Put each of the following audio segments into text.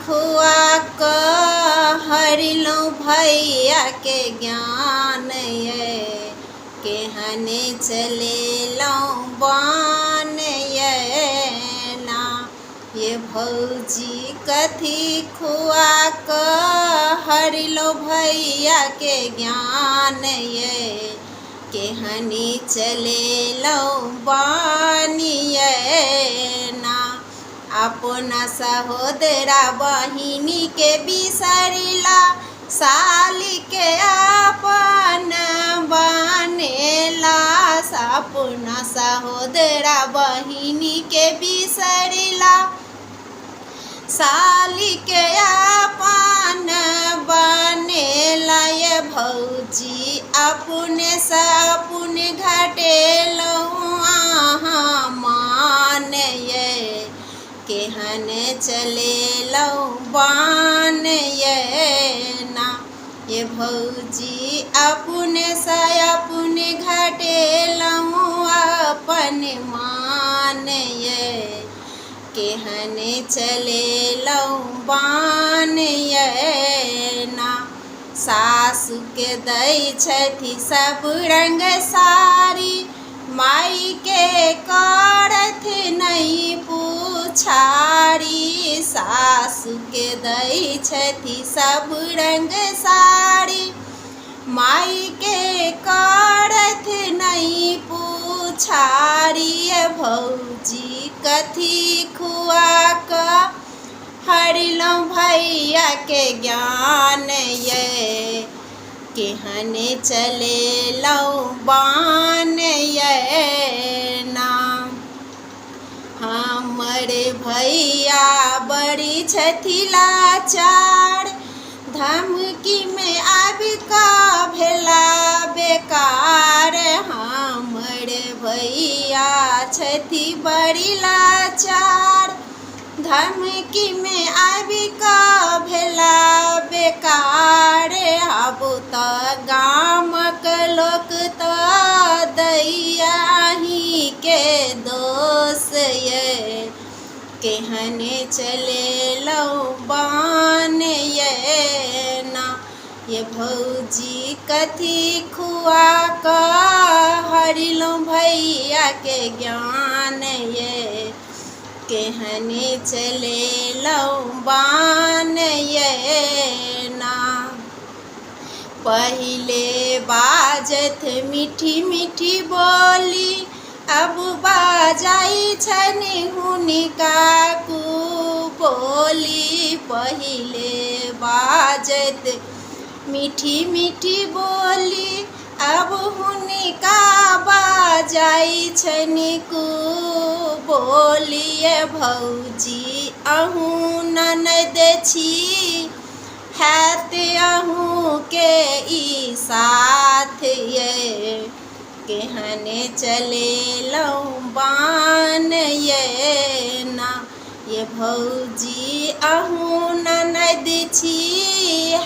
खुआ क हरिलो भैया के ज्ञान ये केहने चले लो बान ये ना ये भौजी कथी खुआ क हरिलो भैया के ज्ञान ये केहनी चले लो बानिए ना अपना सहोदरा बहिनी के बिसरिला साली के अपन बनेला अपना सहोदरा बहिनी के बिसरिला साली के अपन बनेला ये भौजी अपने से अपने घटेलो मान ये केहने चले लो बान ये ना ये भौजी अपने से अपने घटेलो अपन मान ये केहने चले लो बान ये ना सासु के दै छथि सब रंग सारी माई के करथ नहीं पुछारी सासु के दै छथि सब रंग सारी माई के करथ नहीं पुछारी भौजी कथी खुआ क हरिलो भैया के ज्ञान ये केहने चले लो बान ये ना हमरे भैया बड़ी छथि लाचार धमकी में आबि का भेला बेकार हमरे भैया छथि बड़ी लाचार धमकी में आबि का भेला बेकार अब त गामक लोक त दैयाही के दोष ये केहने चले लो बान ये ना ये भौजी कथी खुआ क हरिलो भैया के ज्ञान ये केहने चले लो बान ये ना पहिले बाजत मीठी मीठी बोली अब बाजाई छनि हुनिका कु बोली पहिले बाजत मीठी मीठी बोली अब हुनिका बाजाई छनि कु बोलिए भौजी अहूँ ननद छी हैत अहूँ के ई साथ ये केहने चले लो बान ये ना ये भौजी अहूँ ननद छी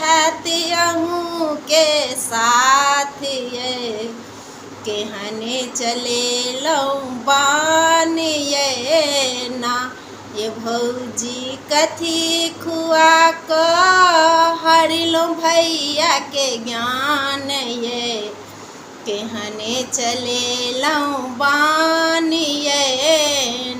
हैत अहूँ के साथ ये केहने चले लो बान ये ना ये भौजी कथी खुआ क हरिलो भैया के ज्ञान ये केहने चले लो बान ये